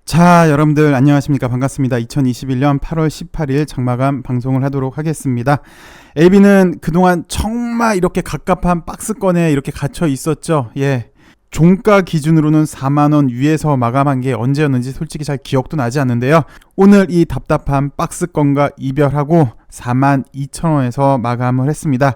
자, 여러분들 안녕하십니까? 반갑습니다. 2021년 8월 18일 장마감 방송을 하도록 하겠습니다. LB는 그동안 정말 이렇게 갑갑한 박스권에 이렇게 갇혀 있었죠. 예. 종가 기준으로는 4만원 위에서 마감한 게 언제였는지 솔직히 잘 기억도 나지 않는데요. 오늘 이 답답한 박스권과 이별하고 42,000원에서 마감을 했습니다.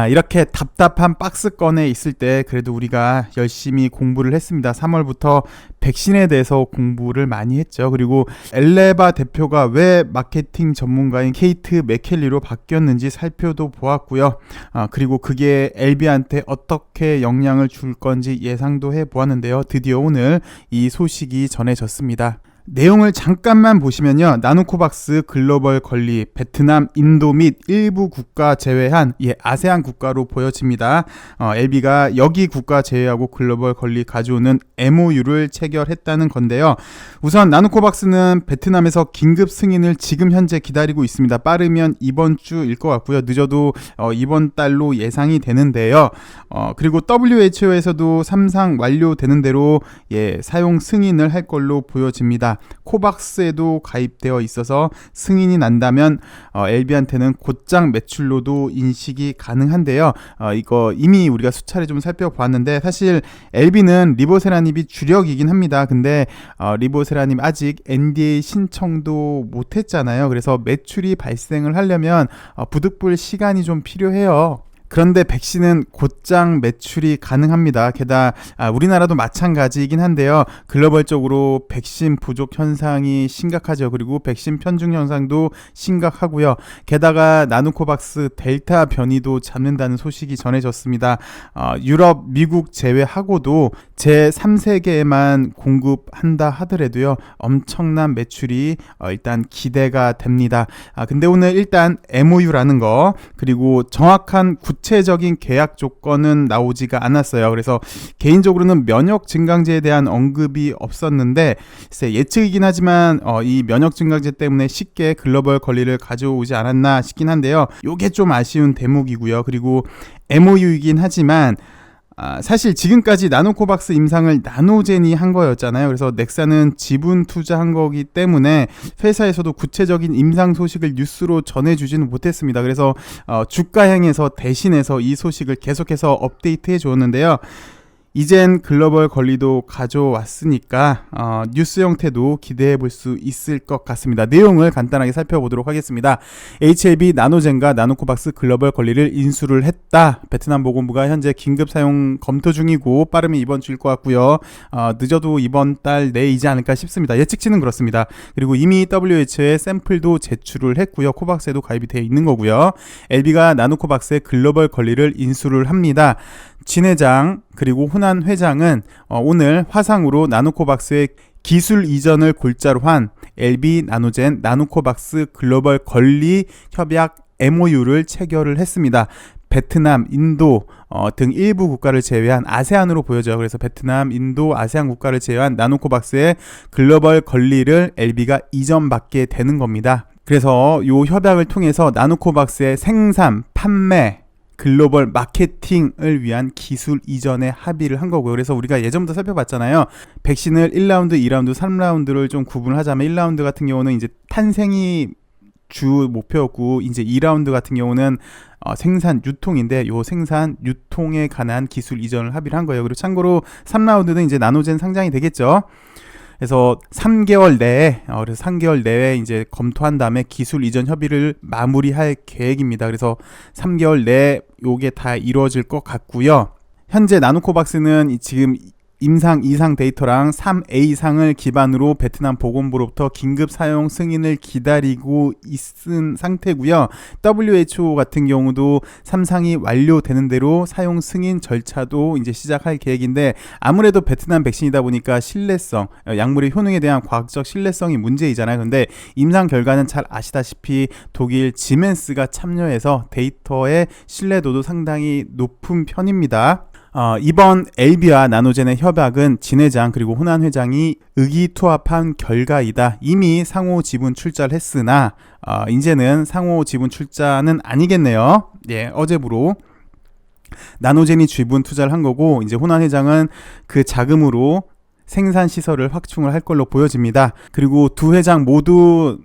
이렇게 답답한 박스권에 있을 때 그래도 우리가 열심히 공부를 했습니다. 3월부터 백신에 대해서 공부를 많이 했죠. 그리고 엘레바 대표가 왜 마케팅 전문가인 케이트 맥켈리로 바뀌었는지 살펴도 보았고요. 그리고 그게 LB한테 어떻게 영향을 줄 건지 예상도 해보았는데요. 드디어 오늘 이 소식이 전해졌습니다. 내용을 잠깐만 보시면요. 나노코박스 글로벌 권리, 베트남, 인도 및 일부 국가 제외한 아세안 국가로 보여집니다. LB가 여기 국가 제외하고 글로벌 권리 가져오는 MOU를 체결했다는 건데요. 우선 나노코박스는 베트남에서 긴급 승인을 지금 현재 기다리고 있습니다. 빠르면 이번 주일 것 같고요. 늦어도 이번 달로 예상이 되는데요. 그리고 WHO에서도 삼상 완료되는 대로 사용 승인을 할 걸로 보여집니다. 코박스에도 가입되어 있어서 승인이 난다면 LB한테는 곧장 매출로도 인식이 가능한데요. 이거 이미 우리가 수차례 좀 살펴보았는데 사실 LB는 리보세라닙이 주력이긴 합니다. 근데 리보세라닙 아직 NDA 신청도 못했잖아요. 그래서 매출이 발생을 하려면 부득불 시간이 좀 필요해요. 그런데 백신은 곧장 매출이 가능합니다. 게다가 우리나라도 마찬가지이긴 한데요. 글로벌적으로 백신 부족 현상이 심각하죠. 그리고 백신 편중 현상도 심각하고요. 게다가 나노코박스 델타 변이도 잡는다는 소식이 전해졌습니다. 유럽, 미국 제외하고도 제3세계에만 공급한다 하더라도요. 엄청난 매출이 일단 기대가 됩니다. 근데 오늘 일단 MOU라는 거 그리고 정확한 구체적인 계약 조건은 나오지가 않았어요. 그래서 개인적으로는 면역 증강제에 대한 언급이 없었는데 예측이긴 하지만 이 면역 증강제 때문에 쉽게 글로벌 권리를 가져오지 않았나 싶긴 한데요. 이게 좀 아쉬운 대목이고요. 그리고 MOU이긴 하지만 사실 지금까지 나노코박스 임상을 나노젠이 한 거였잖아요. 그래서 넥사는 지분 투자한 거기 때문에 회사에서도 구체적인 임상 소식을 뉴스로 전해주지는 못했습니다. 그래서 주가행에서 대신해서 이 소식을 계속해서 업데이트해 주었는데요. 이젠 글로벌 권리도 가져왔으니까 뉴스 형태도 기대해 볼 수 있을 것 같습니다. 내용을 간단하게 살펴보도록 하겠습니다. HLB 나노젠과 나노코박스 글로벌 권리를 인수를 했다. 베트남 보건부가 현재 긴급 사용 검토 중이고 빠르면 이번 주일 것 같고요. 늦어도 이번 달 내이지 않을까 싶습니다. 예측치는 그렇습니다. 그리고 이미 WHO에 샘플도 제출을 했고요. 코박스에도 가입이 되어 있는 거고요. LB가 나노코박스의 글로벌 권리를 인수를 합니다. 진 회장 그리고 호난 회장은 오늘 화상으로 나노코박스의 기술 이전을 골자로 한 LB 나노젠 나노코박스 글로벌 권리 협약 MOU를 체결을 했습니다. 베트남, 인도 등 일부 국가를 제외한 아세안으로 보여져요. 그래서 베트남, 인도, 아세안 국가를 제외한 나노코박스의 글로벌 권리를 LB가 이전받게 되는 겁니다. 그래서 이 협약을 통해서 나노코박스의 생산, 판매, 글로벌 마케팅을 위한 기술 이전에 합의를 한 거고요. 그래서 우리가 예전부터 살펴봤잖아요. 백신을 1라운드, 2라운드, 3라운드를 좀 구분을 하자면 1라운드 같은 경우는 이제 탄생이 주 목표였고 이제 2라운드 같은 경우는 생산 유통인데 요 생산 유통에 관한 기술 이전을 합의를 한 거예요. 그리고 참고로 3라운드는 이제 나노젠 상장이 되겠죠. 그래서 3개월 내에 그래서 3개월 내에 이제 검토한 다음에 기술 이전 협의를 마무리할 계획입니다. 그래서 3개월 내에 요게 다 이루어질 것 같고요. 현재 나노코박스는 지금 임상 2상 데이터랑 3A상을 기반으로 베트남 보건부로부터 긴급 사용 승인을 기다리고 있은 상태고요. WHO 같은 경우도 3상이 완료되는 대로 사용 승인 절차도 이제 시작할 계획인데 아무래도 베트남 백신이다 보니까 신뢰성, 약물의 효능에 대한 과학적 신뢰성이 문제이잖아요. 근데 임상 결과는 잘 아시다시피 독일 지멘스가 참여해서 데이터의 신뢰도도 상당히 높은 편입니다. 이번 LB와 나노젠의 협약은 진 회장 그리고 호난 회장이 의기투합한 결과이다. 이미 상호 지분 출자를 했으나 이제는 상호 지분 출자는 아니겠네요. 어제부로 나노젠이 지분 투자를 한 거고 이제 호난 회장은 그 자금으로 생산 시설을 확충을 할 걸로 보여집니다. 그리고 두 회장 모두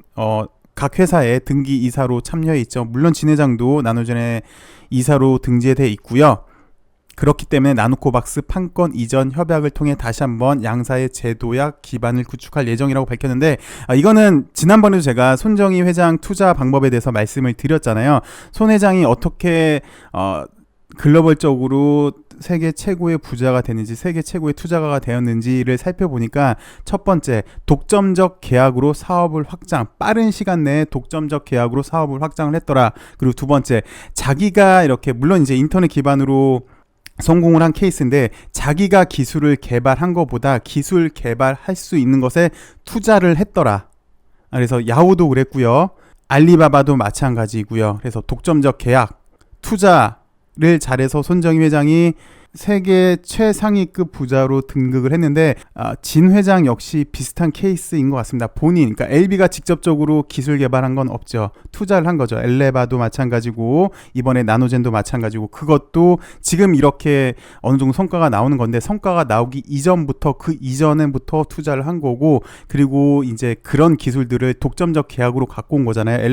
각 회사의 등기 이사로 참여해 있죠. 물론 진 회장도 나노젠의 이사로 등재돼 있고요. 그렇기 때문에 나노코박스 판권 이전 협약을 통해 다시 한번 양사의 제도약 기반을 구축할 예정이라고 밝혔는데, 이거는 지난번에도 제가 손정희 회장 투자 방법에 대해서 말씀을 드렸잖아요. 손 회장이 어떻게 글로벌적으로 세계 최고의 부자가 되는지, 세계 최고의 투자가가 되었는지를 살펴보니까, 첫 번째, 독점적 계약으로 사업을 확장, 빠른 시간 내에 독점적 계약으로 사업을 확장을 했더라. 그리고 두 번째, 자기가 이렇게, 물론 이제 인터넷 기반으로 성공을 한 케이스인데, 자기가 기술을 개발한 것보다 기술 개발할 수 있는 것에 투자를 했더라. 그래서 야후도 그랬고요, 알리바바도 마찬가지고요. 그래서 독점적 계약, 투자를 잘해서 손정희 회장이 세계 최상위급 부자로 등극을 했는데, 진 회장 역시 비슷한 케이스인 것 같습니다. 본인, 그러니까 LB가 직접적으로 기술 개발한 건 없죠. 투자를 한 거죠. 엘레바도 마찬가지고, 이번에 나노젠도 마찬가지고, 그것도 지금 이렇게 어느 정도 성과가 나오는 건데, 성과가 나오기 이전부터, 그 이전부터 투자를 한 거고, 그리고 이제 그런 기술들을 독점적 계약으로 갖고 온 거잖아요.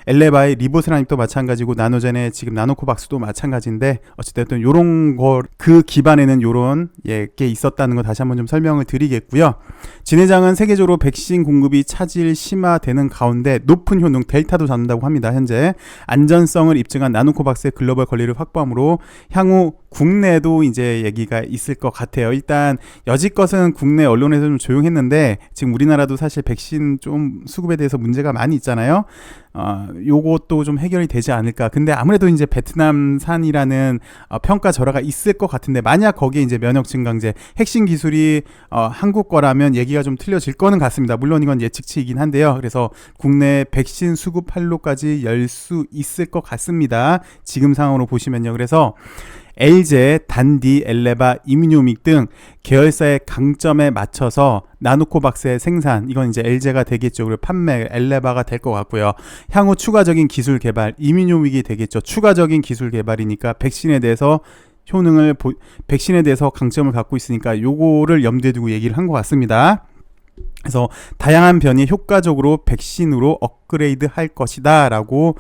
엘레바의 리보세라닙도 마찬가지고, 나노젠의 지금 나노코박스도 마찬가지인데, 어쨌든 요런 거, 그 기반에는 요런 게 있었다는 거 다시 한번 좀 설명을 드리겠고요. 진 회장은 세계적으로 백신 공급이 차질 심화되는 가운데 높은 효능 델타도 잡는다고 합니다. 현재 안전성을 입증한 나노코박스의 글로벌 권리를 확보함으로 향후 국내도 이제 얘기가 있을 것 같아요. 일단 여지껏은 국내 언론에서 좀 조용했는데, 지금 우리나라도 사실 백신 좀 수급에 대해서 문제가 많이 있잖아요. 요것도 좀 해결이 되지 않을까. 근데 아무래도 이제 베트남산이라는 평가절하가 있을 것 같은데, 만약 거기에 이제 면역 증강제 핵심 기술이 한국 거라면 얘기가 좀 틀려질 거는 같습니다. 물론 이건 예측치이긴 한데요. 그래서 국내 백신 수급 활로까지 열 수 있을 것 같습니다. 지금 상황으로 보시면요. 그래서 엘제, 단디, 엘레바, 이뮤노믹 등 계열사의 강점에 맞춰서 나노코박스의 생산, 이건 이제 엘제가 되겠죠. 그리고 판매, 엘레바가 될 것 같고요. 향후 추가적인 기술 개발, 이뮤노믹이 되겠죠. 추가적인 기술 개발이니까 백신에 대해서 백신에 대해서 강점을 갖고 있으니까 요거를 염두에 두고 얘기를 한 것 같습니다. 그래서 다양한 변이 효과적으로 백신으로 업그레이드 할 것이다 라고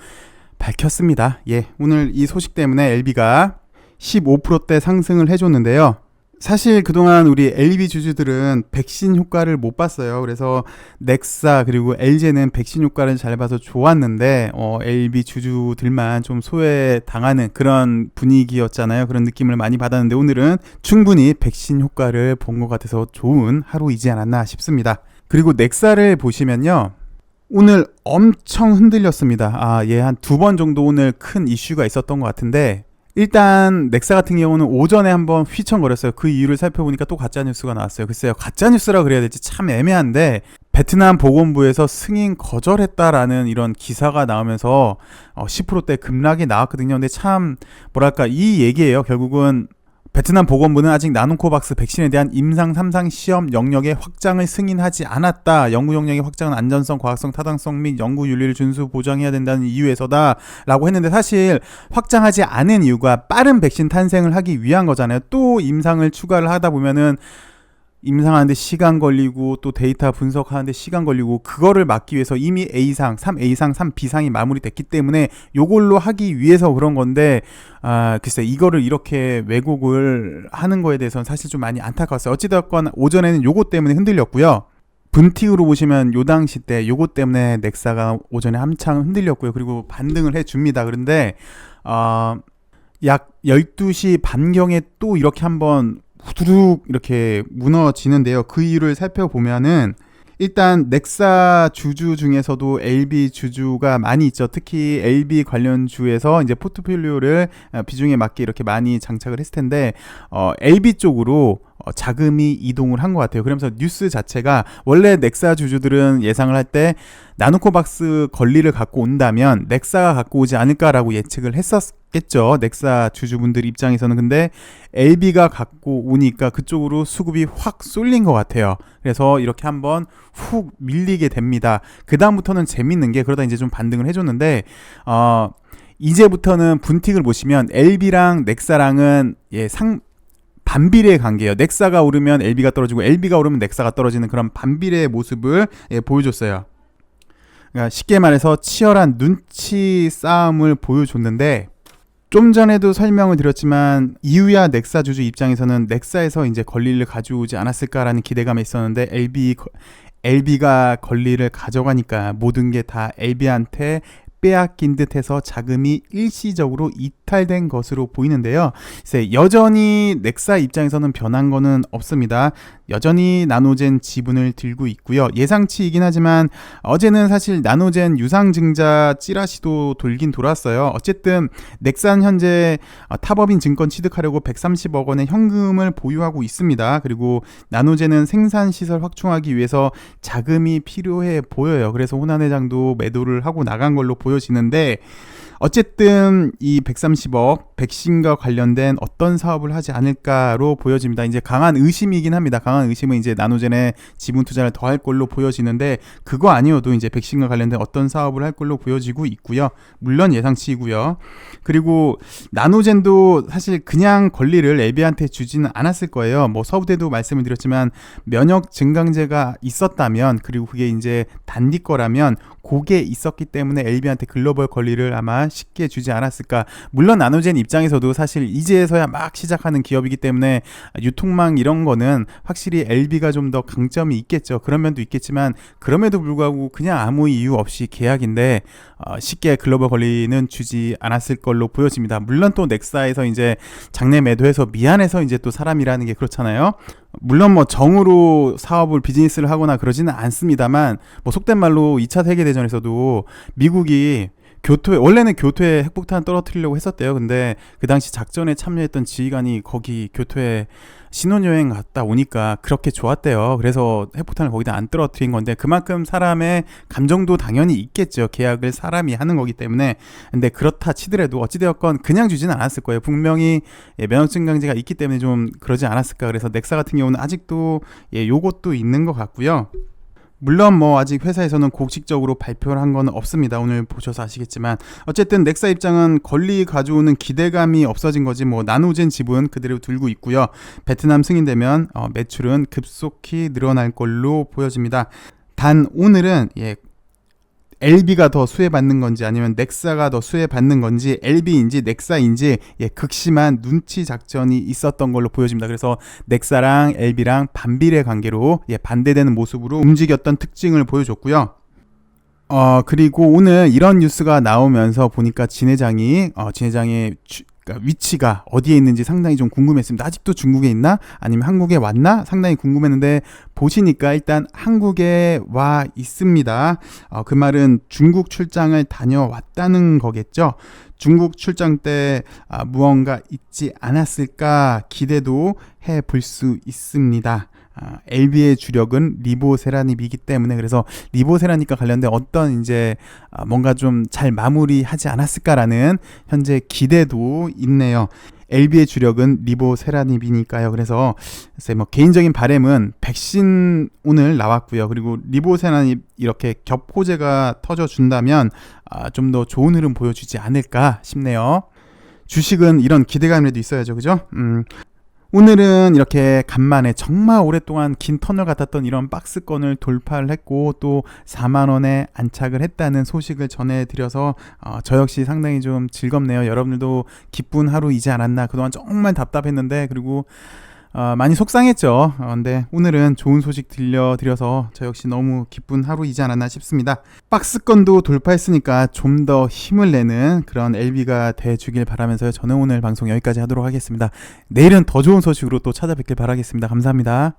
밝혔습니다. 오늘 이 소식 때문에 LB가 15%대 상승을 해줬는데요. 사실 그동안 우리 LB 주주들은 백신 효과를 못 봤어요. 그래서 넥사 그리고 LG는 백신 효과를 잘 봐서 좋았는데, LB 주주들만 좀 소외당하는 그런 분위기였잖아요. 그런 느낌을 많이 받았는데, 오늘은 충분히 백신 효과를 본 것 같아서 좋은 하루이지 않았나 싶습니다. 그리고 넥사를 보시면요, 오늘 엄청 흔들렸습니다. 한 2번 정도 오늘 큰 이슈가 있었던 것 같은데, 일단 넥사 같은 경우는 오전에 한번 휘청거렸어요. 그 이유를 살펴보니까 또 가짜뉴스가 나왔어요. 글쎄요, 가짜뉴스라 그래야 될지 참 애매한데, 베트남 보건부에서 승인 거절했다라는 이런 기사가 나오면서 10%대 급락이 나왔거든요. 근데 참 뭐랄까, 이 얘기예요. 결국은 베트남 보건부는 아직 나노코박스 백신에 대한 임상 3상 시험 영역의 확장을 승인하지 않았다. 연구 영역의 확장은 안전성, 과학성, 타당성 및 연구 윤리를 준수 보장해야 된다는 이유에서다 라고 했는데, 사실 확장하지 않은 이유가 빠른 백신 탄생을 하기 위한 거잖아요. 또 임상을 추가를 하다 보면은 임상하는데 시간 걸리고, 또 데이터 분석하는데 시간 걸리고, 그거를 막기 위해서 이미 A상, 3A상, 3B상이 마무리됐기 때문에 요걸로 하기 위해서 그런 건데, 글쎄 이거를 이렇게 왜곡을 하는 거에 대해서는 사실 좀 많이 안타까웠어요. 어찌됐건 오전에는 요거 때문에 흔들렸고요. 분틱으로 보시면 요 당시 때 요거 때문에 넥사가 오전에 한창 흔들렸고요. 그리고 반등을 해줍니다. 그런데 약 12시 반경에 또 이렇게 한번 후두둑 이렇게 무너지는데요. 그 이유를 살펴보면은, 일단 넥사 주주 중에서도 LB 주주가 많이 있죠. 특히 LB 관련 주에서 이제 포트폴리오를 비중에 맞게 이렇게 많이 장착을 했을 텐데, LB 쪽으로 자금이 이동을 한 것 같아요. 그러면서 뉴스 자체가, 원래 넥사 주주들은 예상을 할 때 나노코박스 권리를 갖고 온다면 넥사가 갖고 오지 않을까라고 예측을 했었겠죠. 넥사 주주분들 입장에서는. 근데 LB가 갖고 오니까 그쪽으로 수급이 확 쏠린 것 같아요. 그래서 이렇게 한번 훅 밀리게 됩니다. 그 다음부터는 재밌는 게, 그러다 이제 좀 반등을 해줬는데, 이제부터는 분틱을 보시면 LB랑 넥사랑은 반비례의 관계예요. 넥사가 오르면 LB가 떨어지고 LB가 오르면 넥사가 떨어지는 그런 반비례의 모습을 보여줬어요. 그러니까 쉽게 말해서 치열한 눈치 싸움을 보여줬는데, 좀 전에도 설명을 드렸지만 이유야 넥사 주주 입장에서는 넥사에서 이제 권리를 가져오지 않았을까라는 기대감이 있었는데, LB가 권리를 가져가니까 모든 게 다 LB한테 빼앗긴 듯해서 자금이 일시적으로 이탈된 것으로 보이는데요. 여전히 넥사 입장에서는 변한 거는 없습니다. 여전히 나노젠 지분을 들고 있고요. 예상치이긴 하지만 어제는 사실 나노젠 유상증자 찌라시도 돌긴 돌았어요. 어쨌든 넥사는 현재 탑업인 증권 취득하려고 130억 원의 현금을 보유하고 있습니다. 그리고 나노젠은 생산시설 확충하기 위해서 자금이 필요해 보여요. 그래서 호난 회장도 매도를 하고 나간 걸로 보여지는데, 어쨌든 이 130억 백신과 관련된 어떤 사업을 하지 않을까로 보여집니다. 이제 강한 의심이긴 합니다. 강한 의심은 이제 나노젠에 지분 투자를 더 할 걸로 보여지는데, 그거 아니어도 이제 백신과 관련된 어떤 사업을 할 걸로 보여지고 있고요. 물론 예상치이고요. 그리고 나노젠도 사실 그냥 권리를 LB한테 주지는 않았을 거예요. 뭐 서부대도 말씀을 드렸지만 면역 증강제가 있었다면, 그리고 그게 이제 단기 거라면 그게 있었기 때문에 LB한테 글로벌 권리를 아마 쉽게 주지 않았을까. 물론 나노젠 입장에서도 사실 이제서야 막 시작하는 기업이기 때문에 유통망 이런 거는 확실히 LB가 좀 더 강점이 있겠죠. 그런 면도 있겠지만, 그럼에도 불구하고 그냥 아무 이유 없이 계약인데 쉽게 글로벌 권리는 주지 않았을 걸로 보여집니다. 물론 또 넥사에서 이제 장내 매도해서 미안해서 이제 또 사람이라는 게 그렇잖아요. 물론 뭐 정으로 사업을 비즈니스를 하거나 그러지는 않습니다만, 뭐 속된 말로 2차 세계대전에서도 미국이 원래는 교토에 핵폭탄 떨어뜨리려고 했었대요. 근데 그 당시 작전에 참여했던 지휘관이 거기 교토에 신혼여행 갔다 오니까 그렇게 좋았대요. 그래서 핵폭탄을 거기다 안 떨어뜨린 건데, 그만큼 사람의 감정도 당연히 있겠죠. 계약을 사람이 하는 거기 때문에. 근데 그렇다 치더라도 어찌되었건 그냥 주지는 않았을 거예요. 분명히 면허증 강제가 있기 때문에 좀 그러지 않았을까. 그래서 넥사 같은 경우는 아직도 요것도 있는 것 같고요. 물론 뭐 아직 회사에서는 공식적으로 발표를 한 건 없습니다. 오늘 보셔서 아시겠지만 어쨌든 넥사 입장은 권리 가져오는 기대감이 없어진 거지, 뭐 나노젠 지분 그대로 들고 있고요. 베트남 승인되면 매출은 급속히 늘어날 걸로 보여집니다. 단 오늘은 LB가 더 수혜받는 건지 아니면 넥사가 더 수혜받는 건지, LB인지 넥사인지 극심한 눈치 작전이 있었던 걸로 보여집니다. 그래서 넥사랑 LB랑 반비례 관계로 반대되는 모습으로 움직였던 특징을 보여줬고요. 그리고 오늘 이런 뉴스가 나오면서 보니까 진 회장의 그러니까 위치가 어디에 있는지 상당히 좀 궁금했습니다. 아직도 중국에 있나? 아니면 한국에 왔나? 상당히 궁금했는데, 보시니까 일단 한국에 와 있습니다. 그 말은 중국 출장을 다녀왔다는 거겠죠. 중국 출장 때 무언가 있지 않았을까 기대도 해볼 수 있습니다. LB의 주력은 리보세라닙이기 때문에, 그래서 리보세라닙과 관련된 어떤 이제 뭔가 좀 잘 마무리하지 않았을까라는 현재 기대도 있네요. LB의 주력은 리보세라닙이니까요. 그래서 뭐 개인적인 바람은 백신 오늘 나왔고요. 그리고 리보세라닙 이렇게 겹호재가 터져준다면 좀 더 좋은 흐름 보여주지 않을까 싶네요. 주식은 이런 기대감이라도 있어야죠, 그죠? 오늘은 이렇게 간만에 정말 오랫동안 긴 터널 같았던 이런 박스권을 돌파를 했고, 또 4만원에 안착을 했다는 소식을 전해드려서 저 역시 상당히 좀 즐겁네요. 여러분들도 기쁜 하루이지 않았나. 그동안 정말 답답했는데, 그리고 많이 속상했죠. 근데 오늘은 좋은 소식 들려드려서 저 역시 너무 기쁜 하루이지 않았나 싶습니다. 박스권도 돌파했으니까 좀 더 힘을 내는 그런 LB가 돼주길 바라면서요. 저는 오늘 방송 여기까지 하도록 하겠습니다. 내일은 더 좋은 소식으로 또 찾아뵙길 바라겠습니다. 감사합니다.